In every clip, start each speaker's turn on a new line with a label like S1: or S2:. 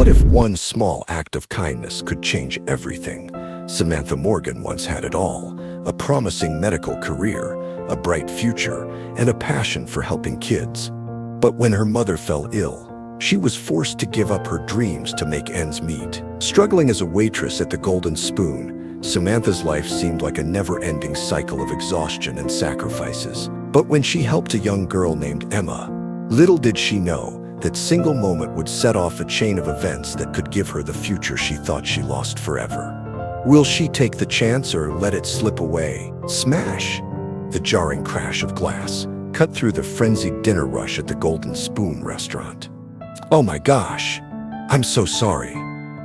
S1: What if one small act of kindness could change everything? Samantha Morgan once had it all: a promising medical career, a bright future, and a passion for helping kids. But when her mother fell ill, she was forced to give up her dreams to make ends meet. Struggling as a waitress at the Golden Spoon, Samantha's life seemed like a never-ending cycle of exhaustion and sacrifices. But when she helped a young girl named Emma, little did she know that single moment would set off a chain of events that could give her the future she thought she lost forever. Will she take the chance or let it slip away? Smash! The jarring crash of glass cut through the frenzied dinner rush at the Golden Spoon restaurant. "Oh my gosh, I'm so sorry."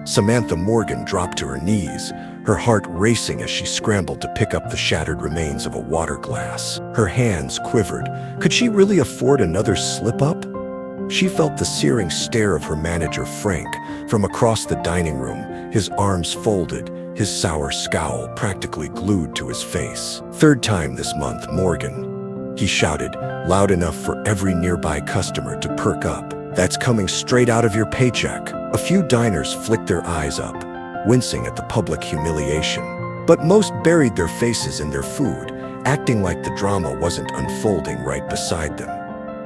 S1: Samantha Morgan dropped to her knees, her heart racing as she scrambled to pick up the shattered remains of a water glass. Her hands quivered. Could she really afford another slip-up? She felt the searing stare of her manager, Frank, from across the dining room, his arms folded, his sour scowl practically glued to his face. "Third time this month, Morgan," he shouted, loud enough for every nearby customer to perk up. "That's coming straight out of your paycheck." A few diners flicked their eyes up, wincing at the public humiliation. But most buried their faces in their food, acting like the drama wasn't unfolding right beside them.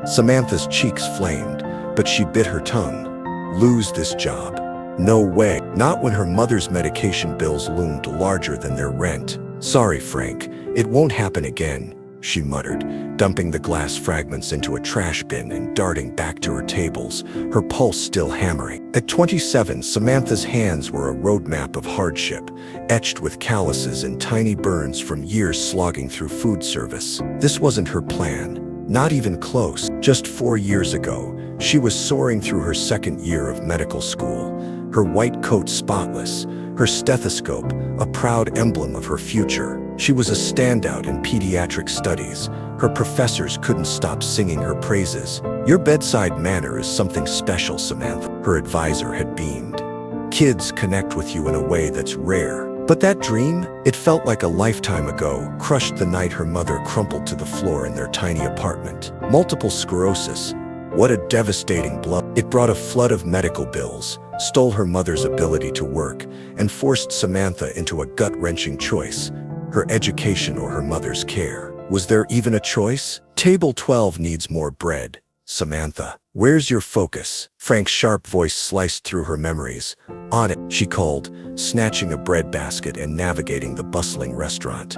S1: Samantha's cheeks flamed, but she bit her tongue. Lose this job? No way. Not when her mother's medication bills loomed larger than their rent. "Sorry, Frank, it won't happen again," she muttered, dumping the glass fragments into a trash bin and darting back to her tables, her pulse still hammering. At 27, Samantha's hands were a roadmap of hardship, etched with calluses and tiny burns from years slogging through food service. This wasn't her plan, not even close. Just 4 years ago, she was soaring through her second year of medical school, her white coat spotless, her stethoscope a proud emblem of her future. She was a standout in pediatric studies. Her professors couldn't stop singing her praises. "Your bedside manner is something special, Samantha," her advisor had beamed. "Kids connect with you in a way that's rare." But that dream, it felt like a lifetime ago, crushed the night her mother crumpled to the floor in their tiny apartment. Multiple sclerosis. What a devastating blow. It brought a flood of medical bills, stole her mother's ability to work, and forced Samantha into a gut-wrenching choice: her education or her mother's care. Was there even a choice? "Table 12 needs more bread. Samantha, where's your focus?" Frank's sharp voice sliced through her memories. "On it," she called, snatching a bread basket and navigating the bustling restaurant.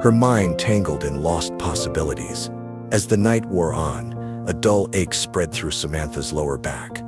S1: Her mind tangled in lost possibilities. As the night wore on, a dull ache spread through Samantha's lower back.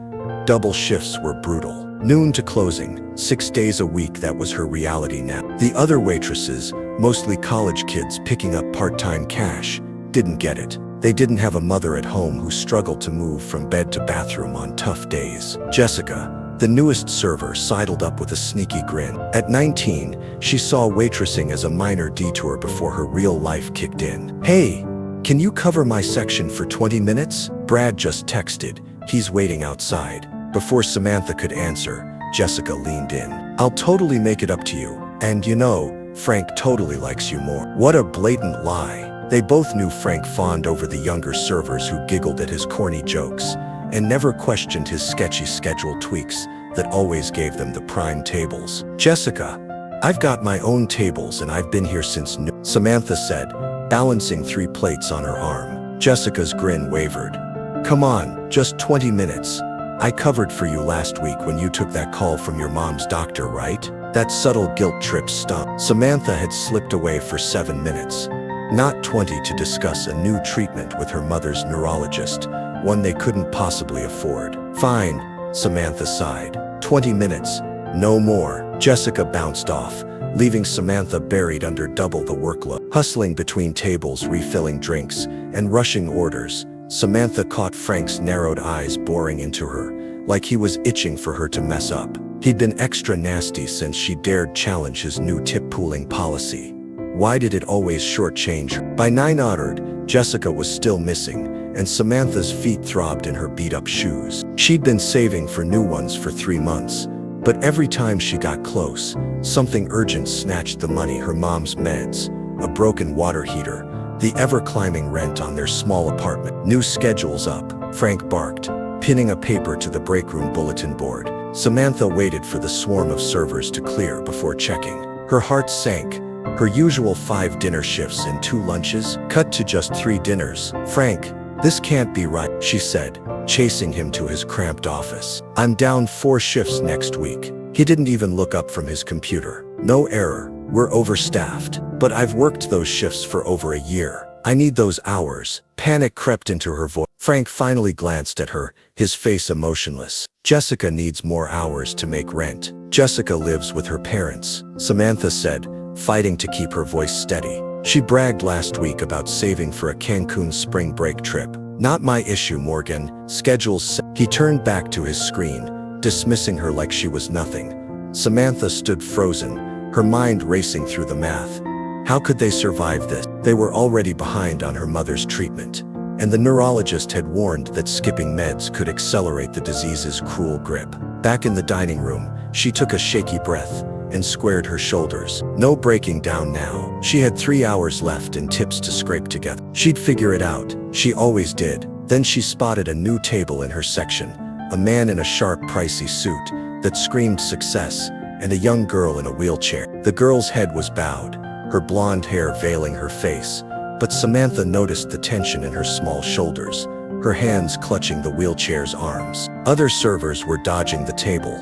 S1: Double shifts were brutal. Noon to closing, 6 days a week, that was her reality now. The other waitresses, mostly college kids picking up part-time cash, didn't get it. They didn't have a mother at home who struggled to move from bed to bathroom on tough days. Jessica, the newest server, sidled up with a sneaky grin. At 19, she saw waitressing as a minor detour before her real life kicked in. "Hey, can you cover my section for 20 minutes? Brad just texted. He's waiting outside." Before Samantha could answer, Jessica leaned in. "I'll totally make it up to you. And you know, Frank totally likes you more." What a blatant lie. They both knew Frank fawned over the younger servers who giggled at his corny jokes and never questioned his sketchy schedule tweaks that always gave them the prime tables. "Jessica, I've got my own tables and I've been here since noon," Samantha said, balancing 3 plates on her arm. Jessica's grin wavered. "Come on, just 20 minutes. I covered for you last week when you took that call from your mom's doctor, right?" That subtle guilt trip stung. Samantha had slipped away for 7 minutes. Not 20 to discuss a new treatment with her mother's neurologist, one they couldn't possibly afford. "Fine," Samantha sighed. 20 minutes, no more." Jessica bounced off, leaving Samantha buried under double the workload. Hustling between tables, refilling drinks, and rushing orders, Samantha caught Frank's narrowed eyes boring into her, like he was itching for her to mess up. He'd been extra nasty since she dared challenge his new tip-pooling policy. Why did it always shortchange her? By 9:00, Jessica was still missing, and Samantha's feet throbbed in her beat-up shoes. She'd been saving for new ones for 3 months, but every time she got close, something urgent snatched the money: her mom's meds, a broken water heater, the ever-climbing rent on their small apartment. "New schedule's up," Frank barked, pinning a paper to the break room bulletin board. Samantha waited for the swarm of servers to clear before checking. Her heart sank. Her usual 5 dinner shifts and 2 lunches cut to just 3 dinners. "Frank, this can't be right," she said, chasing him to his cramped office. "I'm down 4 shifts next week." He didn't even look up from his computer. "No error. We're overstaffed. But I've worked those shifts for over a year. I need those hours." Panic crept into her voice. Frank finally glanced at her, his face emotionless. "Jessica needs more hours to make rent. Jessica lives with her parents," Samantha said, fighting to keep her voice steady. She bragged last week about saving for a Cancun spring break trip. "Not my issue, Morgan. Schedules." He turned back to his screen, dismissing her like she was nothing. Samantha stood frozen, her mind racing through the math. How could they survive this? They were already behind on her mother's treatment, and the neurologist had warned that skipping meds could accelerate the disease's cruel grip. Back in the dining room, she took a shaky breath and squared her shoulders. No breaking down now. She had 3 hours left and tips to scrape together. She'd figure it out. She always did. Then she spotted a new table in her section, a man in a sharp, pricey suit that screamed success, and a young girl in a wheelchair. The girl's head was bowed, her blonde hair veiling her face, but Samantha noticed the tension in her small shoulders, her hands clutching the wheelchair's arms. Other servers were dodging the table.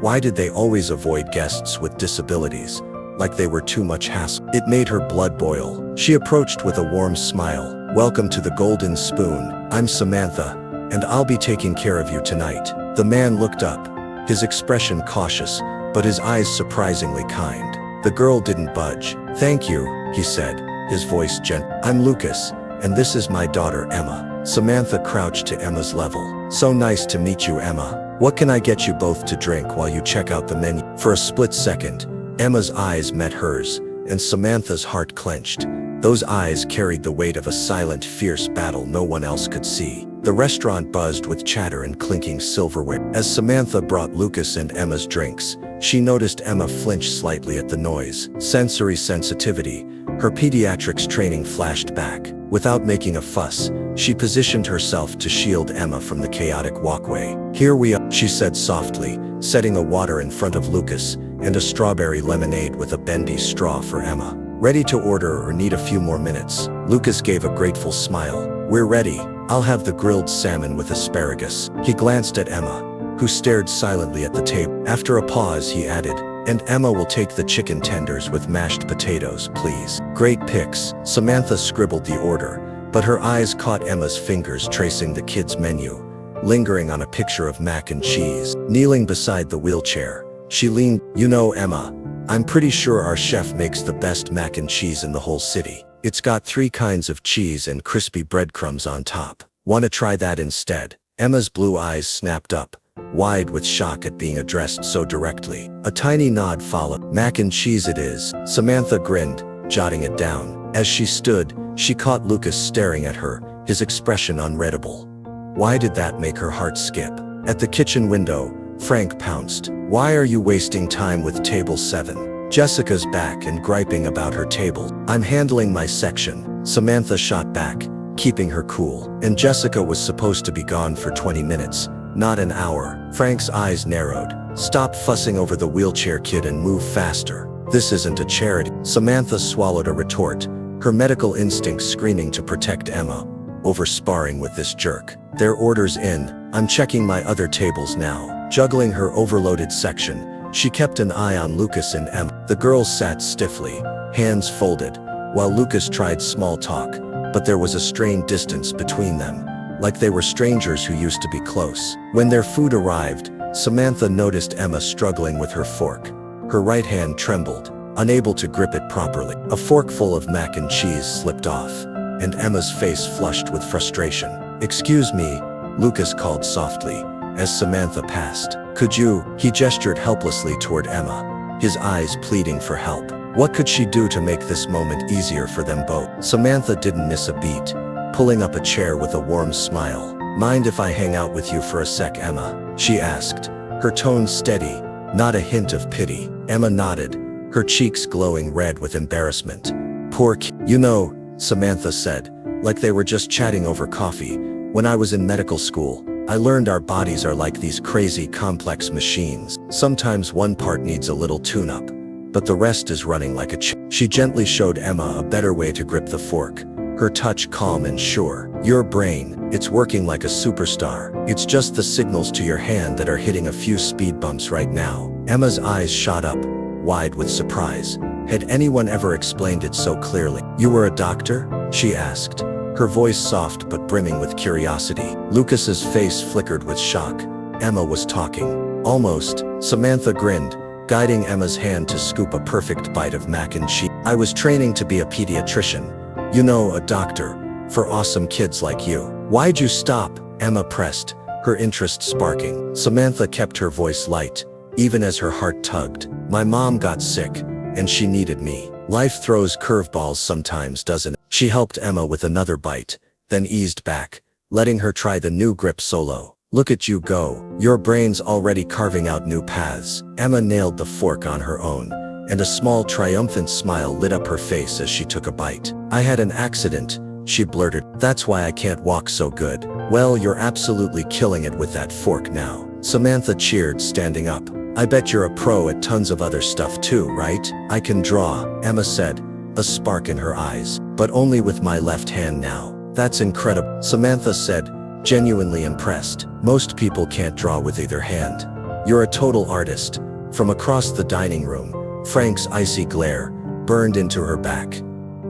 S1: Why did they always avoid guests with disabilities? Like they were too much hassle. It made her blood boil. She approached with a warm smile. "Welcome to the Golden Spoon. I'm Samantha, and I'll be taking care of you tonight." The man looked up, his expression cautious, but his eyes surprisingly kind. The girl didn't budge. "Thank you," he said, his voice gentle. "I'm Lucas, and this is my daughter Emma." Samantha crouched to Emma's level. "So nice to meet you, Emma. What can I get you both to drink while you check out the menu?" For a split second, Emma's eyes met hers, and Samantha's heart clenched. Those eyes carried the weight of a silent, fierce battle no one else could see. The restaurant buzzed with chatter and clinking silverware. As Samantha brought Lucas and Emma's drinks, she noticed Emma flinch slightly at the noise. Sensory sensitivity. Her pediatrics training flashed back. Without making a fuss, she positioned herself to shield Emma from the chaotic walkway. "Here we are," she said softly, setting a water in front of Lucas and a strawberry lemonade with a bendy straw for Emma. "Ready to order or need a few more minutes?" Lucas gave a grateful smile. "We're ready. I'll have the grilled salmon with asparagus." He glanced at Emma, who stared silently at the table. After a pause, he added, "And Emma will take the chicken tenders with mashed potatoes, please." "Great picks." Samantha scribbled the order, but her eyes caught Emma's fingers tracing the kids' menu, lingering on a picture of mac and cheese. Kneeling beside the wheelchair, she leaned. "You know, Emma, I'm pretty sure our chef makes the best mac and cheese in the whole city. It's got 3 kinds of cheese and crispy breadcrumbs on top. Want to try that instead?" Emma's blue eyes snapped up, wide with shock at being addressed so directly. A tiny nod followed. "Mac and cheese it is." Samantha grinned, jotting it down. As she stood, she caught Lucas staring at her, his expression unreadable. Why did that make her heart skip? At the kitchen window, Frank pounced. "Why are you wasting time with table 7? Jessica's back and griping about her table." "I'm handling my section," Samantha shot back, keeping her cool. "And Jessica was supposed to be gone for 20 minutes, not an hour." Frank's eyes narrowed. "Stop fussing over the wheelchair kid and move faster. This isn't a charity." Samantha swallowed a retort, her medical instincts screaming to protect Emma, over sparring with this jerk. "Their order's in. I'm checking my other tables now." Juggling her overloaded section, she kept an eye on Lucas and Emma. The girls sat stiffly, hands folded, while Lucas tried small talk, but there was a strained distance between them, like they were strangers who used to be close. When their food arrived, Samantha noticed Emma struggling with her fork. Her right hand trembled, unable to grip it properly. A forkful of mac and cheese slipped off, and Emma's face flushed with frustration. "Excuse me," Lucas called softly, as Samantha passed. "Could you?" He gestured helplessly toward Emma, his eyes pleading for help. What could she do to make this moment easier for them both? Samantha didn't miss a beat, pulling up a chair with a warm smile. "Mind if I hang out with you for a sec, Emma?" she asked, her tone steady, not a hint of pity. Emma nodded, her cheeks glowing red with embarrassment. "Poor kid. You know," Samantha said, like they were just chatting over coffee, "when I was in medical school, I learned our bodies are like these crazy complex machines. Sometimes one part needs a little tune-up, but the rest is running like a She gently showed Emma a better way to grip the fork, her touch calm and sure. Your brain, it's working like a superstar. It's just the signals to your hand that are hitting a few speed bumps right now. Emma's eyes shot up, wide with surprise. Had anyone ever explained it so clearly? You were a doctor? She asked, her voice soft but brimming with curiosity. Lucas's face flickered with shock. Emma was talking. Almost. Samantha grinned, guiding Emma's hand to scoop a perfect bite of mac and cheese. I was training to be a pediatrician. You know, a doctor. For awesome kids like you. Why'd you stop? Emma pressed, her interest sparking. Samantha kept her voice light, even as her heart tugged. My mom got sick, and she needed me. Life throws curveballs sometimes, doesn't it? She helped Emma with another bite, then eased back, letting her try the new grip solo. Look at you go. Your brain's already carving out new paths. Emma nailed the fork on her own, and a small triumphant smile lit up her face as she took a bite. I had an accident, she blurted. That's why I can't walk so good. Well, you're absolutely killing it with that fork now. Samantha cheered, standing up. I bet you're a pro at tons of other stuff too, right? I can draw, Emma said, a spark in her eyes. But only with my left hand now. That's incredible, Samantha said, genuinely impressed. Most people can't draw with either hand. You're a total artist. From across the dining room, Frank's icy glare burned into her back.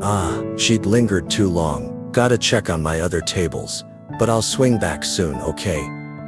S1: Ah, she'd lingered too long. Gotta check on my other tables. But I'll swing back soon, okay?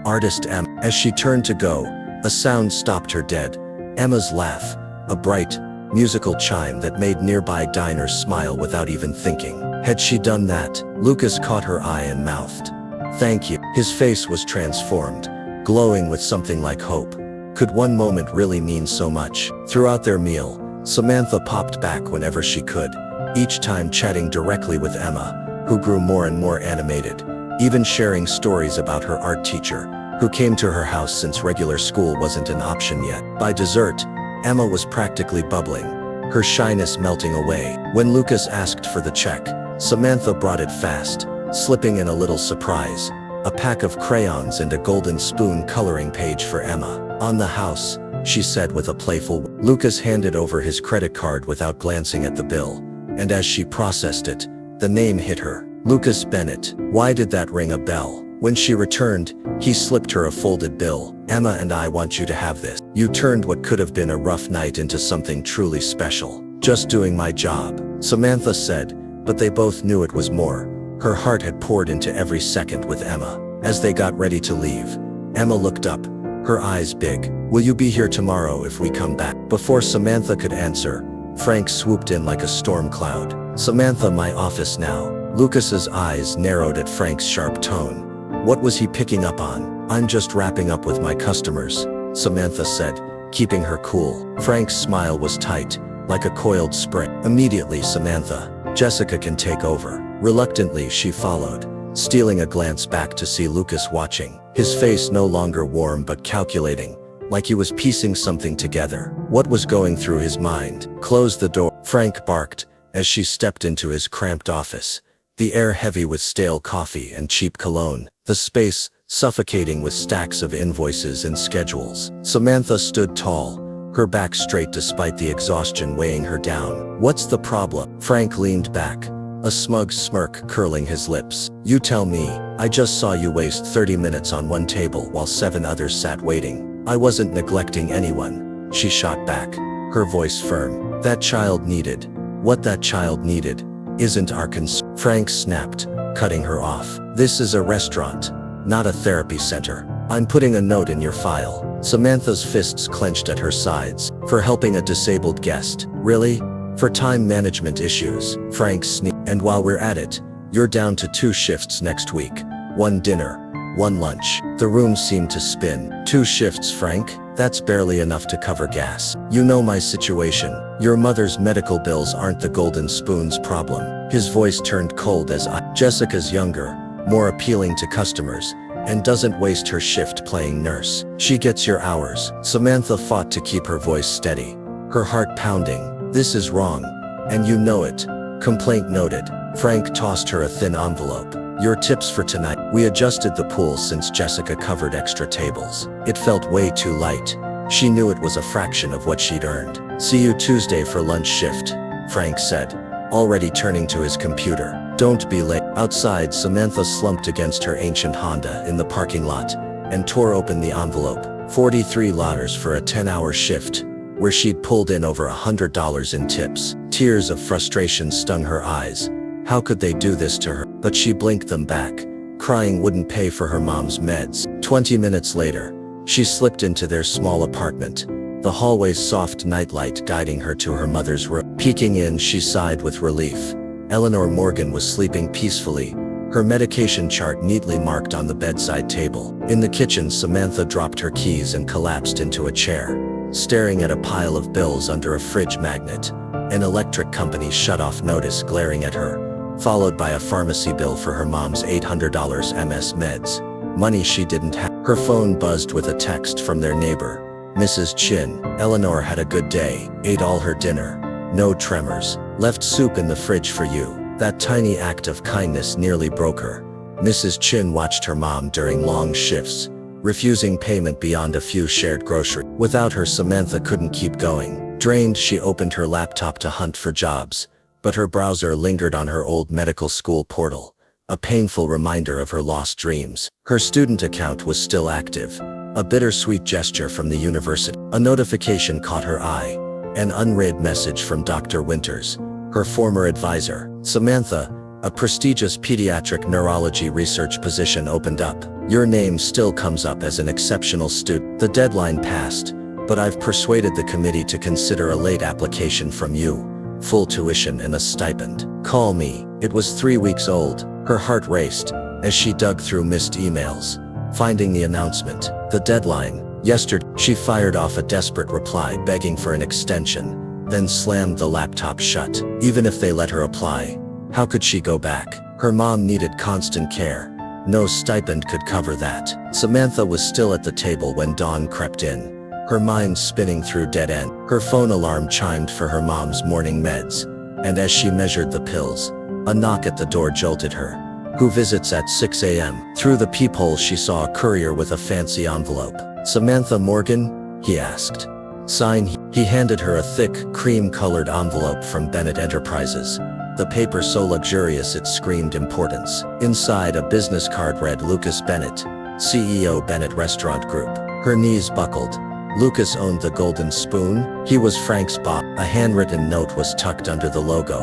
S1: Artist Em. As she turned to go, a sound stopped her dead. Emma's laugh, a bright, musical chime that made nearby diners smile without even thinking. Had she done that, Lucas caught her eye and mouthed, "Thank you." His face was transformed, glowing with something like hope. Could one moment really mean so much? Throughout their meal, Samantha popped back whenever she could, each time chatting directly with Emma, who grew more and more animated, even sharing stories about her art teacher, who came to her house since regular school wasn't an option yet. By dessert, Emma was practically bubbling, her shyness melting away. When Lucas asked for the check, Samantha brought it fast, slipping in a little surprise, a pack of crayons and a golden spoon coloring page for Emma. On the house, she said with a playful. Lucas handed over his credit card without glancing at the bill, and as she processed it, the name hit her. Lucas Bennett. Why did that ring a bell? When she returned, he slipped her a folded bill. Emma and I want you to have this. You turned what could have been a rough night into something truly special. Just doing my job, Samantha said, but they both knew it was more. Her heart had poured into every second with Emma. As they got ready to leave, Emma looked up, her eyes big. Will you be here tomorrow if we come back? Before Samantha could answer, Frank swooped in like a storm cloud. Samantha, my office now. Lucas's eyes narrowed at Frank's sharp tone. What was he picking up on? I'm just wrapping up with my customers, Samantha said, keeping her cool. Frank's smile was tight, like a coiled spring. Immediately, Samantha. Jessica can take over. Reluctantly, she followed, stealing a glance back to see Lucas watching, his face no longer warm but calculating, like he was piecing something together. What was going through his mind? Close the door, Frank barked, as she stepped into his cramped office, the air heavy with stale coffee and cheap cologne, the space suffocating with stacks of invoices and schedules. Samantha stood tall, her back straight despite the exhaustion weighing her down. What's the problem? Frank leaned back, a smug smirk curling his lips. You tell me. I just saw you waste 30 minutes on one table while 7 others sat waiting. I wasn't neglecting anyone, she shot back, her voice firm. That child needed. What that child needed isn't our concern. Frank snapped, cutting her off. This is a restaurant, not a therapy center. I'm putting a note in your file. Samantha's fists clenched at her sides. For helping a disabled guest. Really? For time management issues. Frank sneezed. And while we're at it, you're down to 2 shifts next week. 1 dinner, 1 lunch. The room seemed to spin. 2 shifts, Frank? That's barely enough to cover gas. You know my situation. Your mother's medical bills aren't the golden spoon's problem. His voice turned cold as Jessica's younger, more appealing to customers, and doesn't waste her shift playing nurse. She gets your hours. Samantha fought to keep her voice steady, her heart pounding. This is wrong, and you know it. Complaint noted. Frank tossed her a thin envelope.
S2: Your tips for tonight. We adjusted the pool since Jessica covered extra tables. It felt way too light. She knew it was a fraction of what she'd earned. See you Tuesday for lunch shift, Frank said, already turning to his computer. Don't be late. Outside, Samantha slumped against her ancient Honda in the parking lot and tore open the envelope. $43 for a 10-hour shift, where she'd pulled in over $100 in tips. Tears of frustration stung her eyes. How could they do this to her? But she blinked them back. Crying wouldn't pay for her mom's meds. 20 minutes later, she slipped into their small apartment, the hallway's soft nightlight guiding her to her mother's room. Peeking in, she sighed with relief. Eleanor Morgan was sleeping peacefully, her medication chart neatly marked on the bedside table. In the kitchen, Samantha dropped her keys and collapsed into a chair, staring at a pile of bills under a fridge magnet, an electric company's shut-off notice glaring at her, followed by a pharmacy bill for her mom's $800 MS meds, money she didn't have. Her phone buzzed with a text from their neighbor, Mrs. Chin. Eleanor had a good day, ate all her dinner, no tremors, left soup in the fridge for you. That tiny act of kindness nearly broke her. Mrs. Chin watched her mom during long shifts, refusing payment beyond a few shared groceries. Without her, Samantha couldn't keep going. Drained, she opened her laptop to hunt for jobs, but her browser lingered on her old medical school portal, a painful reminder of her lost dreams. Her student account was still active, a bittersweet gesture from the university. A notification caught her eye, an unread message from Dr. Winters, her former advisor. Samantha, a prestigious pediatric neurology research position opened up. Your name still comes up as an exceptional student. The deadline passed, but I've persuaded the committee to consider a late application from you, full tuition and a stipend. Call me. It was 3 weeks old. Her heart raced as she dug through missed emails, finding the announcement. The deadline, yesterday. She fired off a desperate reply begging for an extension, then slammed the laptop shut. Even if they let her apply, how could she go back? Her mom needed constant care. No stipend could cover that. Samantha was still at the table when dawn crept in, her mind spinning through dead end. Her phone alarm chimed for her mom's morning meds, and as she measured the pills, a knock at the door jolted her. Who visits at 6 a.m.? Through the peephole, she saw a courier with a fancy envelope. Samantha Morgan? He asked. Sign. He handed her a thick, cream-colored envelope from Bennett Enterprises, the paper so luxurious it screamed importance. Inside, a business card read Lucas Bennett, CEO Bennett Restaurant Group. Her knees buckled. Lucas owned the Golden Spoon. He was Frank's boss. A handwritten note was tucked under the logo,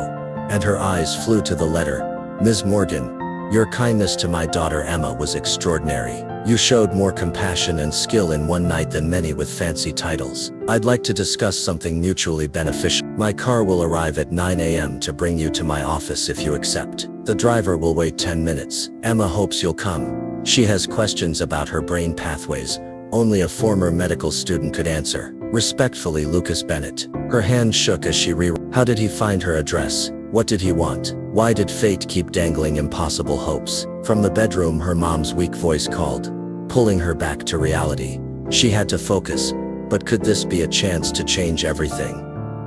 S2: and her eyes flew to the letter. Ms. Morgan, your kindness to my daughter Emma was extraordinary. You showed more compassion and skill in one night than many with fancy titles. I'd like to discuss something mutually beneficial. My car will arrive at 9 a.m. to bring you to my office if you accept. The driver will wait 10 minutes. Emma hopes you'll come. She has questions about her brain pathways only a former medical student could answer. Respectfully, Lucas Bennett. Her hand shook as she How did he find her address? What did he want? Why did fate keep dangling impossible hopes? From the bedroom, her mom's weak voice called, pulling her back to reality. She had to focus, but could this be a chance to change everything?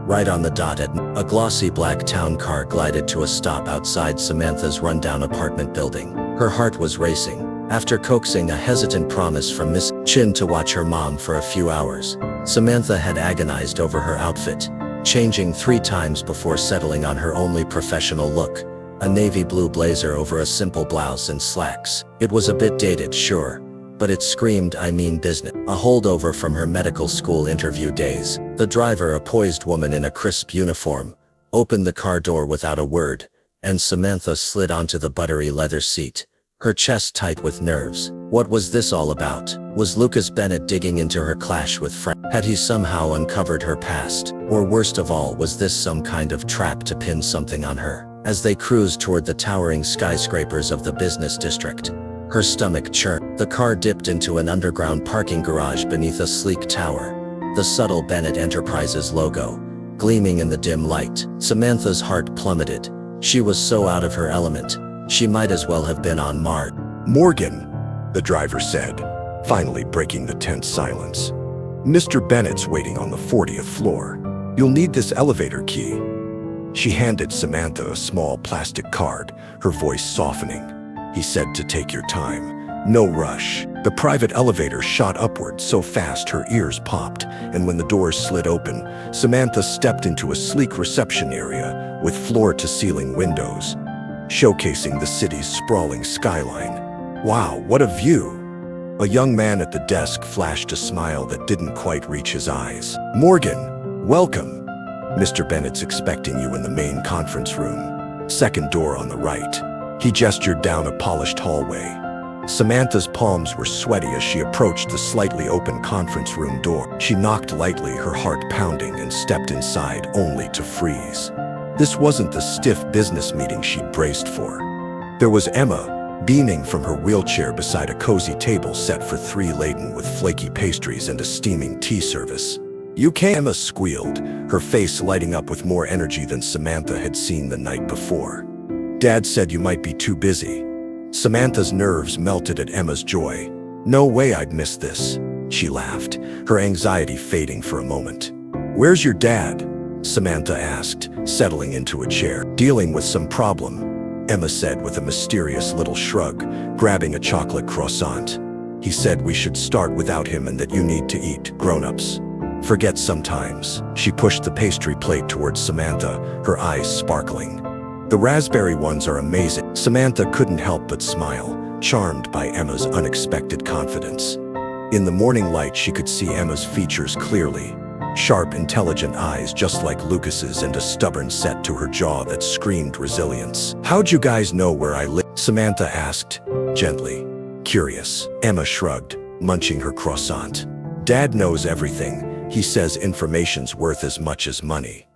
S2: Right on the dot a glossy black town car glided to a stop outside Samantha's rundown apartment building. Her heart was racing. After coaxing a hesitant promise from Miss Chin to watch her mom for a few hours, Samantha had agonized over her outfit, changing 3 times before settling on her only professional look, a navy blue blazer over a simple blouse and slacks. It was a bit dated, sure, but it screamed I mean business. A holdover from her medical school interview days. The driver, a poised woman in a crisp uniform, opened the car door without a word, and Samantha slid onto the buttery leather seat, her chest tight with nerves. What was this all about? Was Lucas Bennett digging into her clash with Frank? Had he somehow uncovered her past? Or worst of all, was this some kind of trap to pin something on her? As they cruised toward the towering skyscrapers of the business district, her stomach churned. The car dipped into an underground parking garage beneath a sleek tower, the subtle Bennett Enterprises logo gleaming in the dim light. Samantha's heart plummeted. She was so out of her element. She might as well have been on Mars.
S1: Morgan, the driver said, finally breaking the tense silence. Mr. Bennett's waiting on the 40th floor. You'll need this elevator key. She handed Samantha a small plastic card, her voice softening. he said to take your time. No rush. The private elevator shot upward so fast her ears popped, and when the doors slid open, Samantha stepped into a sleek reception area with floor-to-ceiling windows, showcasing the city's sprawling skyline. Wow, what a view! A young man at the desk flashed a smile that didn't quite reach his eyes. Morgan, welcome. Mr. Bennett's expecting you in the main conference room. Second door on the right. He gestured down a polished hallway. Samantha's palms were sweaty as she approached the slightly open conference room door. She knocked lightly, her heart pounding, and stepped inside only to freeze. This wasn't the stiff business meeting she'd braced for. There was Emma, beaming from her wheelchair beside a cozy table set for three laden with flaky pastries and a steaming tea service. You can't, Emma squealed, her face lighting up with more energy than Samantha had seen the night before. Dad said you might be too busy. Samantha's nerves melted at Emma's joy. No way I'd miss this, she laughed, her anxiety fading for a moment. Where's your dad? Samantha asked, settling into a chair. Dealing with some problem, Emma said with a mysterious little shrug, grabbing a chocolate croissant. He said we should start without him and that you need to eat, grown-ups. Forget sometimes. She pushed the pastry plate towards Samantha, her eyes sparkling. The raspberry ones are amazing. Samantha couldn't help but smile, charmed by Emma's unexpected confidence. In the morning light, she could see Emma's features clearly. Sharp, intelligent eyes just like Lucas's and a stubborn set to her jaw that screamed resilience. How'd you guys know where I live? Samantha asked, gently. Curious. Emma shrugged, munching her croissant. Dad knows everything. He says information's worth as much as money.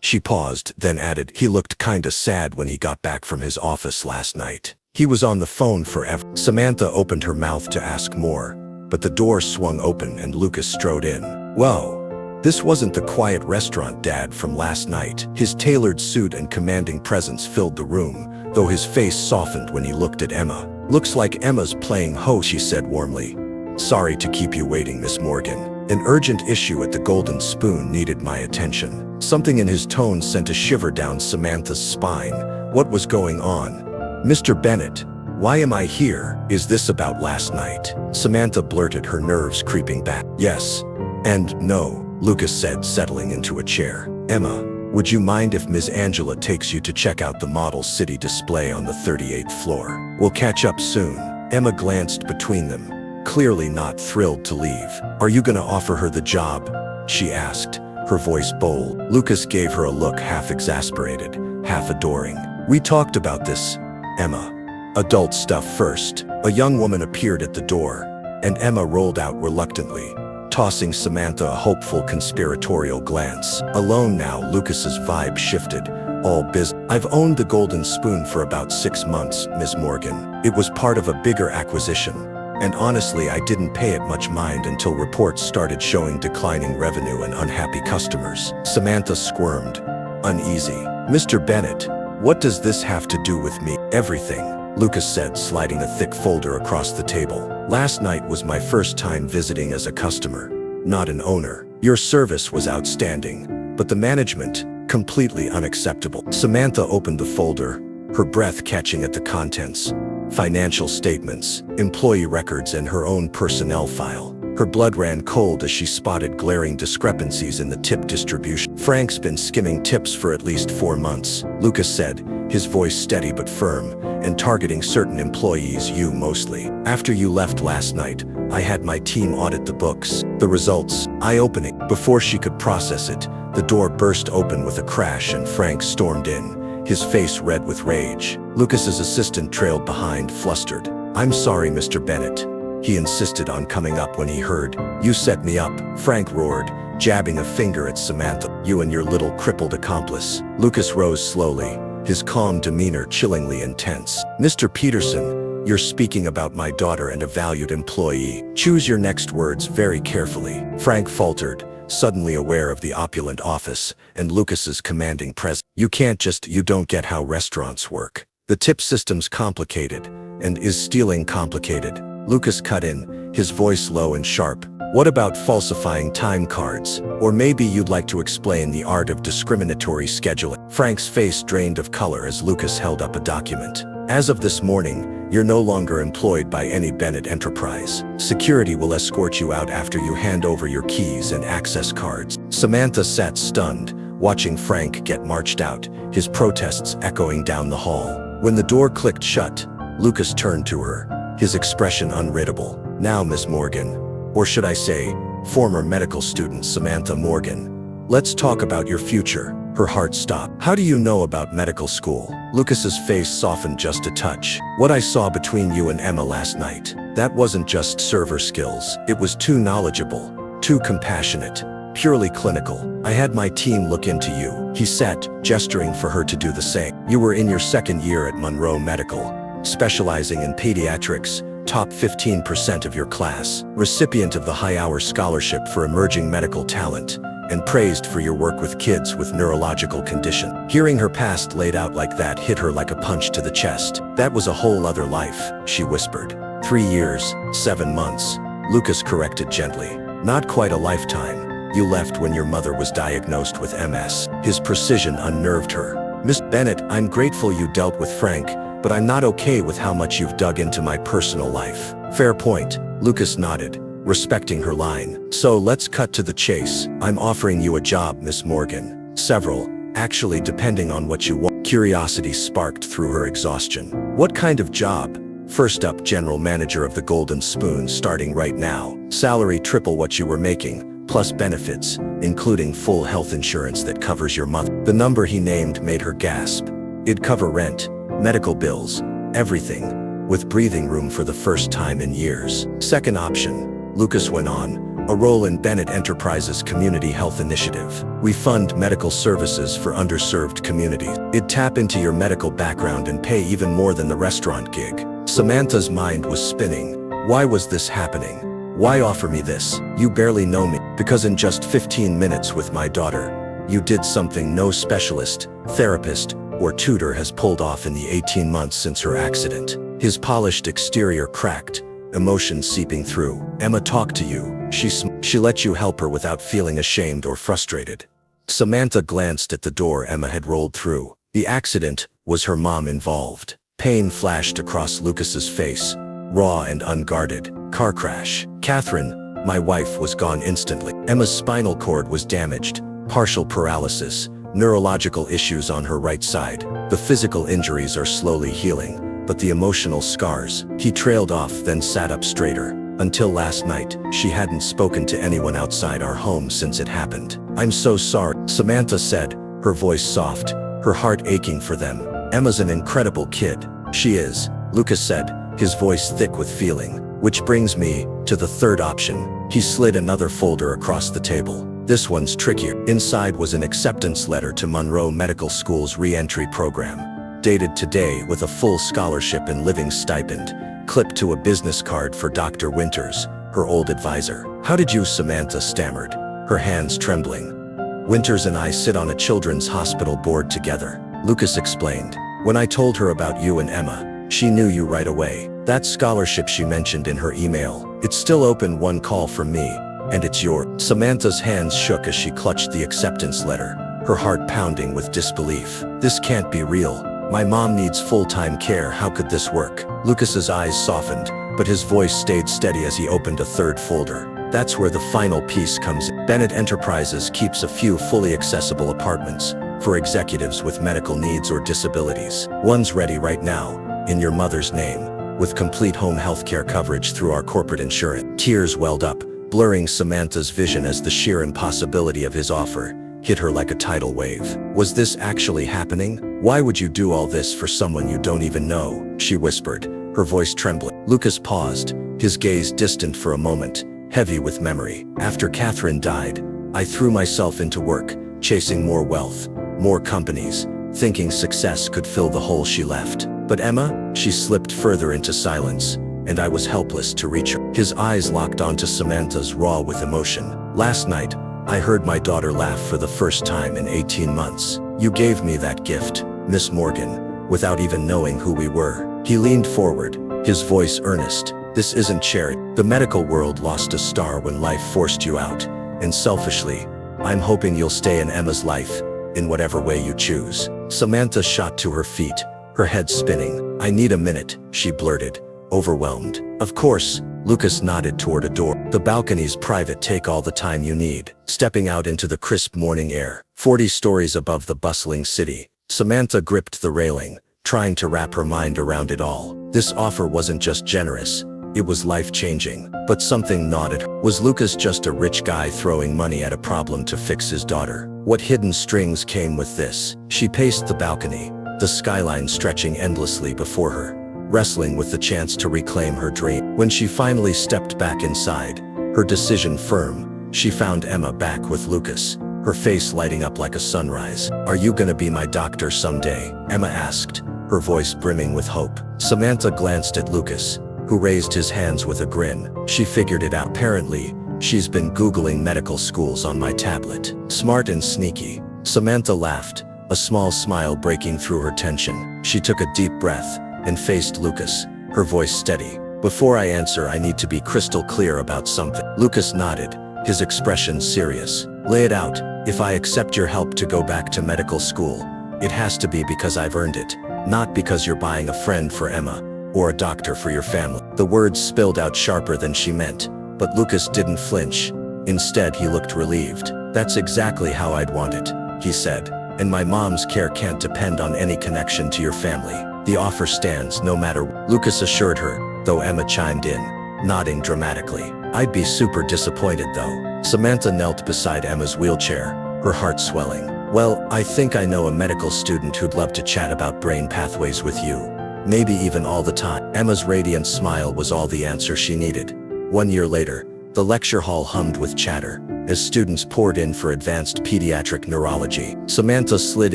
S1: She paused, then added, he looked kinda sad when he got back from his office last night. He was on the phone forever. Samantha opened her mouth to ask more, but the door swung open and Lucas strode in. Whoa. This wasn't the quiet restaurant dad from last night. His tailored suit and commanding presence filled the room, though his face softened when he looked at Emma. Looks like Emma's playing host, she said warmly. Sorry to keep you waiting, Miss Morgan. An urgent issue at the Golden Spoon needed my attention. Something in his tone sent a shiver down Samantha's spine. What was going on? Mr. Bennett, why am I here? Is this about last night? Samantha blurted, her nerves creeping back. Yes and no, Lucas said, settling into a chair. Emma, would you mind if Ms. Angela takes you to check out the Model City display on the 38th floor? We'll catch up soon. Emma glanced between them, clearly not thrilled to leave. Are you gonna offer her the job? She asked, her voice bold. Lucas gave her a look half exasperated, half adoring. We talked about this, Emma. Adult stuff first. A young woman appeared at the door, and Emma rolled out reluctantly, tossing Samantha a hopeful conspiratorial glance. Alone now, Lucas's vibe shifted. All business. I've owned the Golden Spoon for about 6 months, Ms. Morgan. It was part of a bigger acquisition, and honestly, I didn't pay it much mind until reports started showing declining revenue and unhappy customers. Samantha squirmed, uneasy. Mr. Bennett, what does this have to do with me? Everything, Lucas said, sliding a thick folder across the table. Last night was my first time visiting as a customer, not an owner. Your service was outstanding, but the management, completely unacceptable. Samantha opened the folder, her breath catching at the contents. Financial statements, employee records, and her own personnel file. Her blood ran cold as she spotted glaring discrepancies in the tip distribution. Frank's been skimming tips for at least 4 months, Lucas said, his voice steady but firm, and targeting certain employees, you mostly. After you left last night, I had my team audit the books. The results, eye-opening. Before she could process it, the door burst open with a crash and Frank stormed in, his face red with rage. Lucas's assistant trailed behind, flustered. I'm sorry, Mr. Bennett. He insisted on coming up when he heard. You set me up, Frank roared, jabbing a finger at Samantha. You and your little crippled accomplice. Lucas rose slowly, his calm demeanor chillingly intense. Mr. Peterson, you're speaking about my daughter and a valued employee. Choose your next words very carefully. Frank faltered, suddenly aware of the opulent office and Lucas's commanding presence. You don't get how restaurants work. The tip system's complicated, and is stealing complicated. Lucas cut in, his voice low and sharp. What about falsifying time cards? Or maybe you'd like to explain the art of discriminatory scheduling. Frank's face drained of color as Lucas held up a document. As of this morning, you're no longer employed by any Bennett enterprise. Security will escort you out after you hand over your keys and access cards. Samantha sat stunned, watching Frank get marched out, his protests echoing down the hall. When the door clicked shut, Lucas turned to her, his expression unreadable. Now, Miss Morgan, or should I say, former medical student Samantha Morgan, let's talk about your future. Her heart stopped. How do you know about medical school? Lucas's face softened just a touch. What I saw between you and Emma last night, that wasn't just server skills. It was too knowledgeable, too compassionate, purely clinical. I had my team look into you. He sat, gesturing for her to do the same. You were in your second year at Monroe Medical, specializing in pediatrics, top 15% of your class, recipient of the high-hour scholarship for emerging medical talent, and praised for your work with kids with neurological condition. Hearing her past laid out like that hit her like a punch to the chest. That was a whole other life, she whispered. 3 years, 7 months, Lucas corrected gently. Not quite a lifetime. You left when your mother was diagnosed with MS. His precision unnerved her. Miss Bennett, I'm grateful you dealt with Frank, but I'm not okay with how much you've dug into my personal life. Fair point, Lucas nodded, respecting her line. So let's cut to the chase. I'm offering you a job, Miss Morgan. Several, actually, depending on what you want. Curiosity sparked through her exhaustion. What kind of job? First up, general manager of the Golden Spoon, starting right now. Salary triple what you were making, plus benefits, including full health insurance that covers your mother. The number he named made her gasp. It'd cover rent, medical bills, everything, with breathing room for the first time in years. Second option, Lucas went on, a role in Bennett Enterprises' Community Health Initiative. We fund medical services for underserved communities. It'd tap into your medical background and pay even more than the restaurant gig. Samantha's mind was spinning. Why was this happening? Why offer me this? You barely know me. Because in just 15 minutes with my daughter, you did something no specialist, therapist, or tutor has pulled off in the 18 months since her accident. His polished exterior cracked, emotion seeping through. Emma talked to you. She let you help her without feeling ashamed or frustrated. Samantha glanced at the door Emma had rolled through. The accident, was her mom involved? Pain flashed across Lucas's face, raw and unguarded. Car crash. Catherine, my wife, was gone instantly. Emma's spinal cord was damaged, partial paralysis, neurological issues on her right side. The physical injuries are slowly healing, but the emotional scars. He trailed off, then sat up straighter. Until last night, she hadn't spoken to anyone outside our home since it happened. I'm so sorry, Samantha said, her voice soft, her heart aching for them. Emma's an incredible kid. She is, Lucas said, his voice thick with feeling. Which brings me to the third option. He slid another folder across the table. This one's trickier. Inside was an acceptance letter to Monroe Medical School's re-entry program, dated today with a full scholarship and living stipend, clipped to a business card for Dr. Winters, her old advisor. How did you? Samantha stammered, her hands trembling. Winters and I sit on a children's hospital board together, Lucas explained. When I told her about you and Emma, she knew you right away. That scholarship she mentioned in her email, it's still open. One call from me, and it's yours. Samantha's hands shook as she clutched the acceptance letter, her heart pounding with disbelief. This can't be real. My mom needs full-time care. How could this work? Lucas's eyes softened, but his voice stayed steady as he opened a third folder. That's where the final piece comes in. Bennett Enterprises keeps a few fully accessible apartments for executives with medical needs or disabilities. One's ready right now, in your mother's name, with complete home healthcare coverage through our corporate insurance. Tears welled up, blurring Samantha's vision as the sheer impossibility of his offer hit her like a tidal wave. Was this actually happening? Why would you do all this for someone you don't even know? She whispered, her voice trembling. Lucas paused, his gaze distant for a moment, heavy with memory. After Catherine died, I threw myself into work, chasing more wealth, more companies, thinking success could fill the hole she left. But Emma, she slipped further into silence, and I was helpless to reach her. His eyes locked onto Samantha's, raw with emotion. Last night, I heard my daughter laugh for the first time in 18 months. You gave me that gift, Miss Morgan, without even knowing who we were. He leaned forward, his voice earnest. This isn't charity. The medical world lost a star when life forced you out, and selfishly, I'm hoping you'll stay in Emma's life, in whatever way you choose. Samantha shot to her feet,
S2: her head spinning. "I need a minute," she blurted, overwhelmed. "Of course." Lucas nodded toward a door. "The balcony's private. Take all the time you need." Stepping out into the crisp morning air, 40 stories above the bustling city, Samantha gripped the railing, trying to wrap her mind around it all. This offer wasn't just generous, it was life-changing. But something gnawed at her. Was Lucas just a rich guy throwing money at a problem to fix his daughter? What hidden strings came with this? She paced the balcony, the skyline stretching endlessly before her, wrestling with the chance to reclaim her dream. When she finally stepped back inside, her decision firm, she found Emma back with Lucas, her face lighting up like a sunrise. "Are you gonna be my doctor someday?" Emma asked, her voice brimming with hope. Samantha glanced at Lucas, who raised his hands with a grin. "She figured it out. Apparently, she's been Googling medical schools on my tablet." "Smart and sneaky." Samantha laughed, a small smile breaking through her tension. She took a deep breath and faced Lucas, her voice steady. "Before I answer, I need to be crystal clear about something." Lucas nodded, his expression serious. "Lay it out. If I accept your help to go back to medical school, it has to be because I've earned it, not because you're buying a friend for Emma or a doctor for your family." The words spilled out sharper than she meant, but Lucas didn't flinch. Instead, he looked relieved. "That's exactly how I'd want it," he said. "And my mom's care can't depend on any connection to your family. The offer stands no matter what." Lucas assured her, though Emma chimed in, nodding dramatically. "I'd be super disappointed though." Samantha knelt beside Emma's wheelchair, her heart swelling. "Well, I think I know a medical student who'd love to chat about brain pathways with you. Maybe even all the time." Emma's radiant smile was all the answer she needed. 1 year later, the lecture hall hummed with chatter as students poured in for advanced pediatric neurology. Samantha slid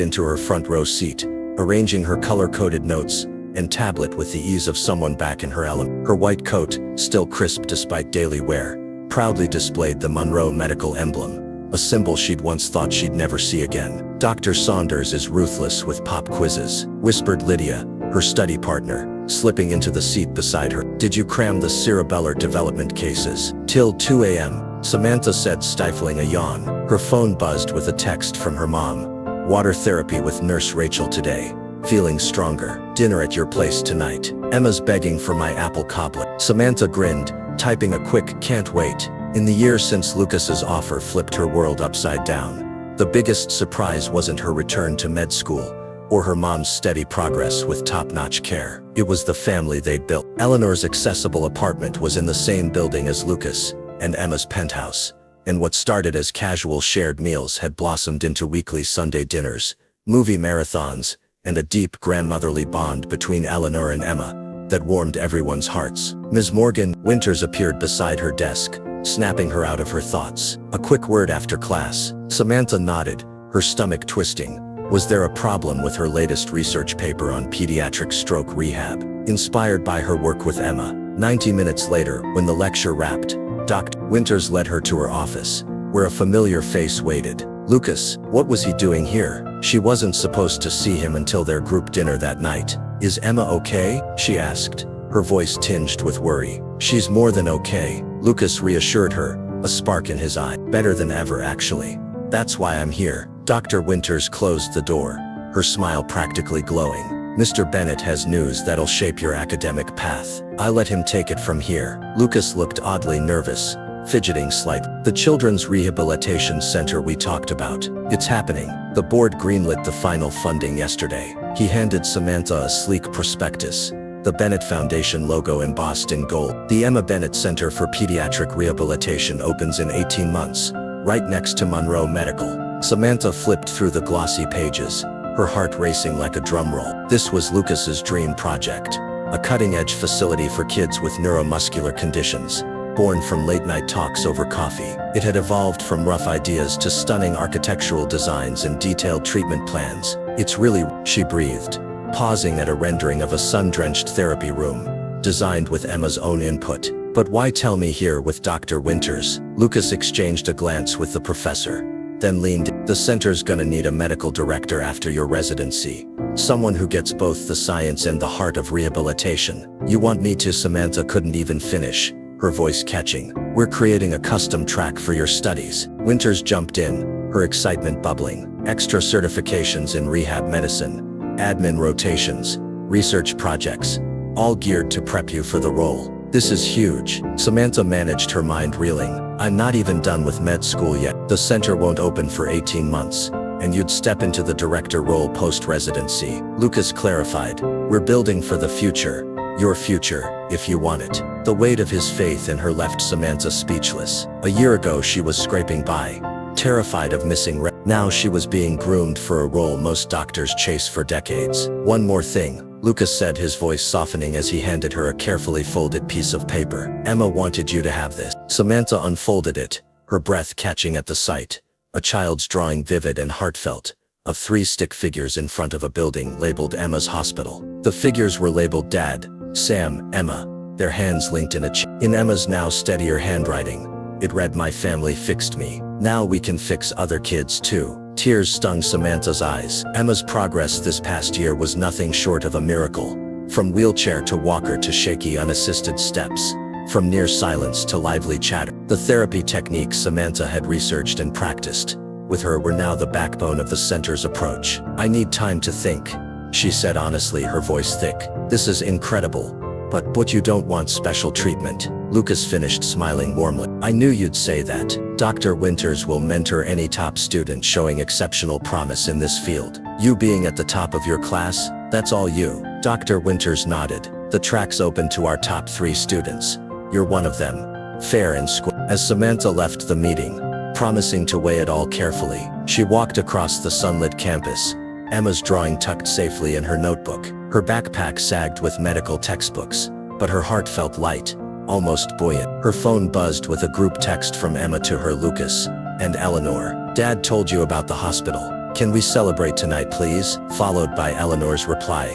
S2: into her front row seat, arranging her color-coded notes and tablet with the ease of someone back in her element. Her white coat, still crisp despite daily wear, proudly displayed the Monroe medical emblem, a symbol she'd once thought she'd never see again. "Dr. Saunders is ruthless with pop quizzes," whispered Lydia, her study partner, slipping into the seat beside her. "Did you cram the cerebellar development cases?" "Till 2 a.m., Samantha said, stifling a yawn. Her phone buzzed with a text from her mom. "Water therapy with Nurse Rachel today. Feeling stronger. Dinner at your place tonight. Emma's begging for my apple cobbler." Samantha grinned, typing a quick "can't wait." In the year since Lucas's offer flipped her world upside down, the biggest surprise wasn't her return to med school, or her mom's steady progress with top-notch care. It was the family they'd built. Eleanor's accessible apartment was in the same building as Lucas and Emma's penthouse, and what started as casual shared meals had blossomed into weekly Sunday dinners, movie marathons, and a deep grandmotherly bond between Eleanor and Emma that warmed everyone's hearts. Ms. Morgan Winters appeared beside her desk, snapping her out of her thoughts. "A quick word after class." Samantha nodded, her stomach twisting. Was there a problem with her latest research paper on pediatric stroke rehab? Inspired by her work with Emma, 90 minutes later, when the lecture wrapped, Dr. Winters led her to her office, where a familiar face waited. Lucas, what was he doing here? She wasn't supposed to see him until their group dinner that night. "Is Emma okay?" she asked, her voice tinged with worry. "She's more than okay," Lucas reassured her, a spark in his eye. "Better than ever, actually. That's why I'm here." Dr. Winters closed the door, her smile practically glowing. "Mr. Bennett has news that'll shape your academic path. I let him take it from here." Lucas looked oddly nervous, fidgeting slightly. "The Children's Rehabilitation Center we talked about. It's happening. The board greenlit the final funding yesterday." He handed Samantha a sleek prospectus, the Bennett Foundation logo embossed in gold. "The Emma Bennett Center for Pediatric Rehabilitation opens in 18 months, right next to Monroe Medical." Samantha flipped through the glossy pages, her heart racing like a drum roll. This was Lucas's dream project, a cutting-edge facility for kids with neuromuscular conditions, born from late-night talks over coffee. It had evolved from rough ideas to stunning architectural designs and detailed treatment plans. "It's really," she breathed, pausing at a rendering of a sun-drenched therapy room, designed with Emma's own input. "But why tell me here with Dr. Winters?" Lucas exchanged a glance with the professor, then leaned. "The center's gonna need a medical director after your residency. Someone who gets both the science and the heart of rehabilitation." "You want me to?" Samantha couldn't even finish, her voice catching. "We're creating a custom track for your studies." Winters jumped in, her excitement bubbling. "Extra certifications in rehab medicine, admin rotations, research projects, all geared to prep you for the role. This is huge. Samantha managed her mind reeling. I'm not even done with med school yet. The center won't open for 18 months, and you'd step into the director role post-residency. Lucas clarified, we're building for the future. Your future, if you want it. The weight of his faith in her left Samantha speechless. A year ago she was scraping by, terrified of missing now she was being groomed for a role most doctors chase for decades. One more thing, Lucas said, his voice softening as he handed her a carefully folded piece of paper. Emma wanted you to have this. Samantha unfolded it, her breath catching at the sight. A child's drawing, vivid and heartfelt, of 3 stick figures in front of a building labeled Emma's Hospital. The figures were labeled Dad, Sam, Emma, their hands linked in Emma's now steadier handwriting. It read, my family fixed me. Now we can fix other kids too. Tears stung Samantha's eyes. Emma's progress this past year was nothing short of a miracle. From wheelchair to walker to shaky unassisted steps. From near silence to lively chatter. The therapy techniques Samantha had researched and practiced with her were now the backbone of the center's approach. I need time to think, she said honestly, her voice thick. This is incredible. But you don't want special treatment. Lucas finished smiling warmly. I knew you'd say that. Dr. Winters will mentor any top student showing exceptional promise in this field. You being at the top of your class, that's all you. Dr. Winters nodded. The track's open to our top 3 students. You're one of them. Fair and square. As Samantha left the meeting, promising to weigh it all carefully, she walked across the sunlit campus, Emma's drawing tucked safely in her notebook. Her backpack sagged with medical textbooks, but her heart felt light, almost buoyant. Her phone buzzed with a group text from Emma to her, Lucas and Eleanor. Dad told you about the hospital. Can we celebrate tonight, please? Followed by Eleanor's reply.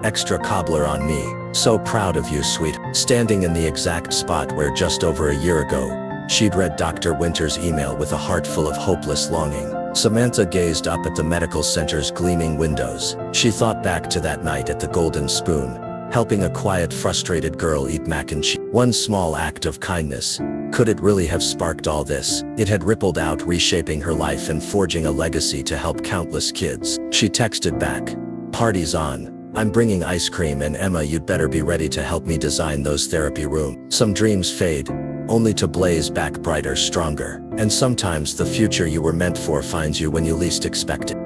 S2: Extra cobbler on me. So proud of you, sweet. Standing in the exact spot where just over a year ago, she'd read Dr. Winters' email with a heart full of hopeless longing. Samantha gazed up at the medical center's gleaming windows. She thought back to that night at the Golden Spoon, helping a quiet, frustrated girl eat mac and cheese. One small act of kindness. Could it really have sparked all this? It had rippled out, reshaping her life and forging a legacy to help countless kids. She texted back, party's on. I'm bringing ice cream, and Emma, you'd better be ready to help me design those therapy rooms. Some dreams fade, only to blaze back brighter, stronger. And sometimes the future you were meant for finds you when you least expect it.